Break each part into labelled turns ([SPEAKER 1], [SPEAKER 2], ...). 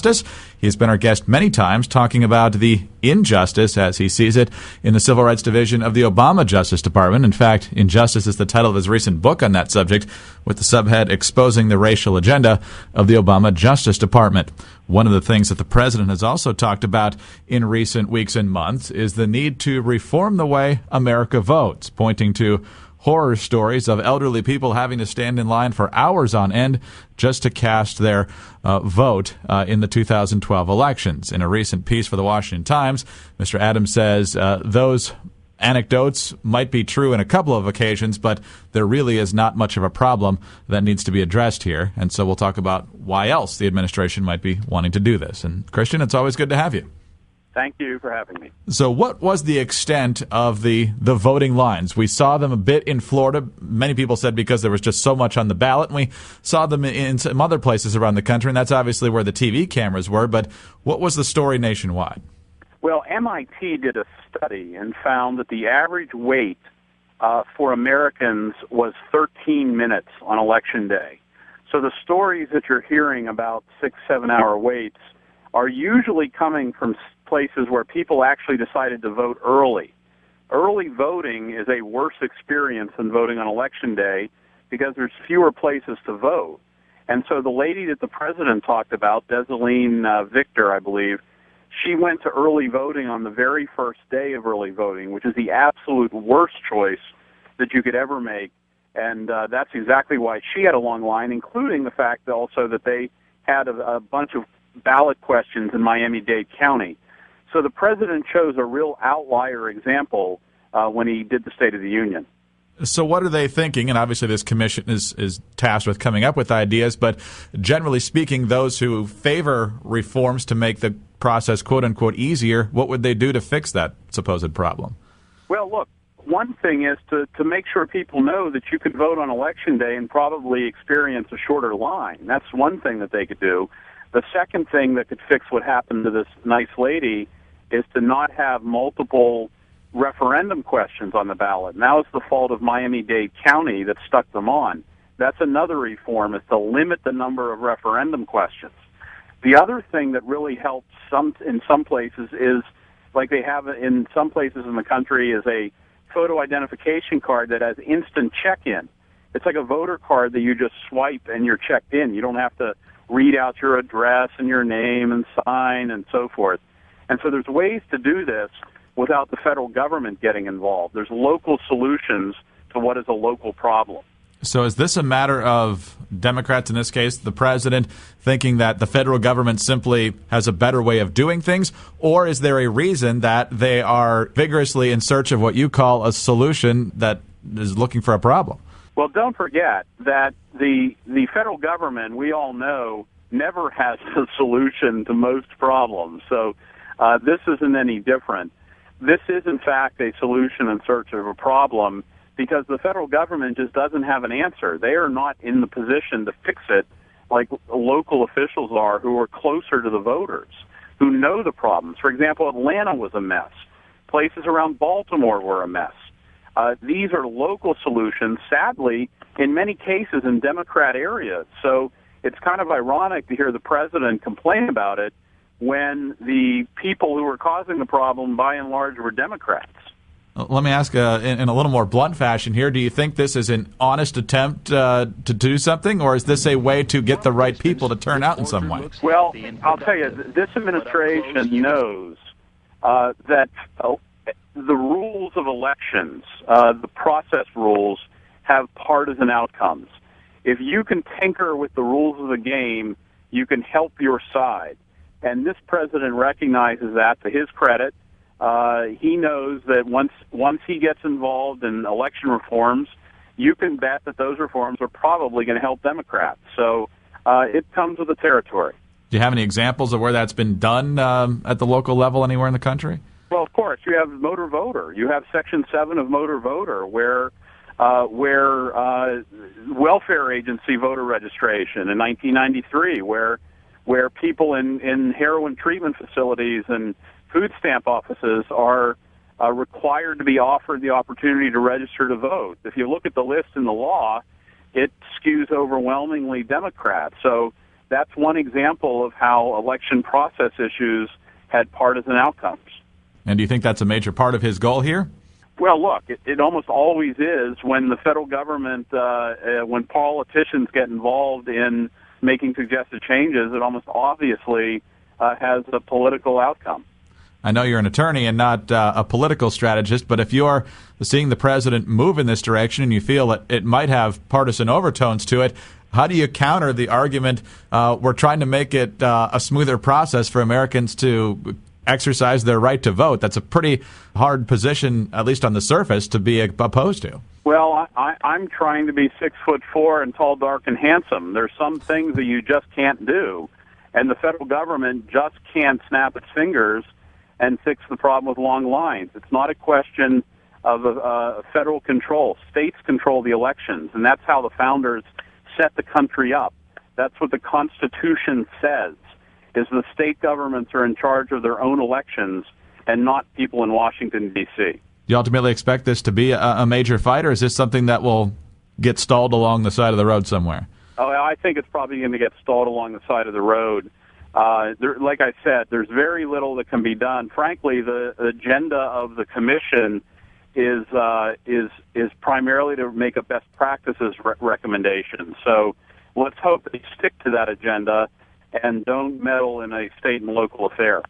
[SPEAKER 1] justice. He's been our guest many times talking about the injustice, as he sees it, in the Civil Rights Division of the Obama Justice Department. In fact, Injustice is the title of his recent book on that subject, with the subhead Exposing the Racial Agenda of the Obama Justice Department. One of the things that the president has also talked about in recent weeks and months is the need to reform the way America votes, pointing to horror stories of elderly people having to stand in line for hours on end just to cast their vote in the 2012 elections. In a recent piece for the Washington Times, Mr. Adams says those anecdotes might be true in a couple of occasions, but there really is not much of a problem that needs to be addressed here. And so we'll talk about why else the administration might be wanting to do this. And Christian, it's always good to have you.
[SPEAKER 2] Thank you for having me.
[SPEAKER 1] So what was the extent of the voting lines? We saw them a bit in Florida. Many people said because there was just so much on the ballot. And we saw them in some other places around the country, and that's obviously where the TV cameras were. But what was the story nationwide?
[SPEAKER 2] Well, MIT did a study and found that the average wait for Americans was 13 minutes on Election Day. So the stories that you're hearing about 6-7 hour waits are usually coming from places where people actually decided to vote early. Early voting is a worse experience than voting on Election Day because there's fewer places to vote. And so the lady that the president talked about, Desaline Victor, I believe, she went to early voting on the very first day of early voting, which is the absolute worst choice that you could ever make. And that's exactly why she had a long line, including the fact also that they had a bunch of ballot questions in Miami-Dade County. So the president chose a real outlier example when he did the State of the Union.
[SPEAKER 1] So what are they thinking? And obviously this commission is tasked with coming up with ideas, but generally speaking, those who favor reforms to make the process quote-unquote easier, what would they do to fix that supposed problem?
[SPEAKER 2] Well, look, one thing is to make sure people know that you could vote on Election Day and probably experience a shorter line. That's one thing that they could do. The second thing that could fix what happened to this nice lady is to not have multiple referendum questions on the ballot. Now it's the fault of Miami-Dade County that stuck them on. That's another reform, is to limit the number of referendum questions. The other thing that really helps in some places is, like they have in some places in the country, is a photo identification card that has instant check-in. It's like a voter card that you just swipe and you're checked in. You don't have to read out your address and your name and sign and so forth. And so there's ways to do this without the federal government getting involved. There's local solutions to what is a local problem.
[SPEAKER 1] So is this a matter of Democrats, in this case, the president, thinking that the federal government simply has a better way of doing things? Or is there a reason that they are vigorously in search of what you call a solution that is looking for a problem?
[SPEAKER 2] Well, don't forget that the federal government, we all know, never has a solution to most problems. So this isn't any different. This is, in fact, a solution in search of a problem because the federal government just doesn't have an answer. They are not in the position to fix it like local officials are who are closer to the voters, who know the problems. For example, Atlanta was a mess. Places around Baltimore were a mess. These are local solutions, sadly, in many cases in Democrat areas. So it's kind of ironic to hear the president complain about it when the people who were causing the problem, by and large, were Democrats.
[SPEAKER 1] Let me ask in a little more blunt fashion here. Do you think this is an honest attempt to do something, or is this a way to get the right people to turn out in some way?
[SPEAKER 2] Well, I'll tell you, this administration knows that the rules of elections, the process rules, have partisan outcomes. If you can tinker with the rules of the game, you can help your side. And this president recognizes that, to his credit. He knows that once he gets involved in election reforms, you can bet that those reforms are probably going to help Democrats. So it comes with the territory.
[SPEAKER 1] Do you have any examples of where that's been done at the local level anywhere in the country?
[SPEAKER 2] Well, of course. You have motor voter. You have Section 7 of motor voter, where welfare agency voter registration in 1993, where people in heroin treatment facilities and food stamp offices are required to be offered the opportunity to register to vote. If you look at the list in the law, it skews overwhelmingly Democrat. So that's one example of how election process issues had partisan outcomes.
[SPEAKER 1] And do you think that's a major part of his goal here?
[SPEAKER 2] Well, look, it almost always is when the federal government, when politicians get involved in making suggested changes, it almost obviously has a political outcome.
[SPEAKER 1] I know you're an attorney and not a political strategist, but if you're seeing the president move in this direction and you feel that it might have partisan overtones to it, how do you counter the argument we're trying to make it a smoother process for Americans to exercise their right to vote? That's a pretty hard position, at least on the surface, to be opposed to.
[SPEAKER 2] Well, I'm trying to be 6'4" and tall, dark, and handsome. There's some things that you just can't do, and the federal government just can't snap its fingers and fix the problem with long lines. It's not a question of federal control. States control the elections, and that's how the founders set the country up. That's what the Constitution says, is the state governments are in charge of their own elections and not people in Washington, D.C.
[SPEAKER 1] Do you ultimately expect this to be a major fight, or is this something that will get stalled along the side of the road somewhere?
[SPEAKER 2] Oh, I think it's probably going to get stalled along the side of the road. Like I said, there's very little that can be done. Frankly, the agenda of the commission is primarily to make a best practices recommendation. So let's hope they stick to that agenda and don't meddle in a state and local affair.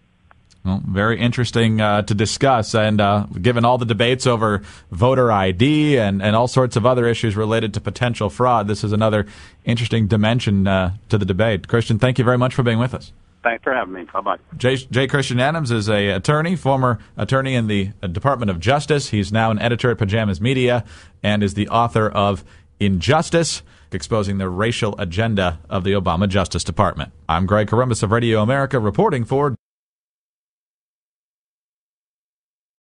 [SPEAKER 1] Well, very interesting to discuss, and given all the debates over voter ID and all sorts of other issues related to potential fraud, this is another interesting dimension to the debate. Christian, thank you very much for being with us.
[SPEAKER 2] Thanks for having me. Bye-bye.
[SPEAKER 1] J. Christian Adams is a attorney, former attorney in the Department of Justice. He's now an editor at Pajamas Media and is the author of Injustice, exposing the racial agenda of the Obama Justice Department. I'm Greg Columbus of Radio America, reporting for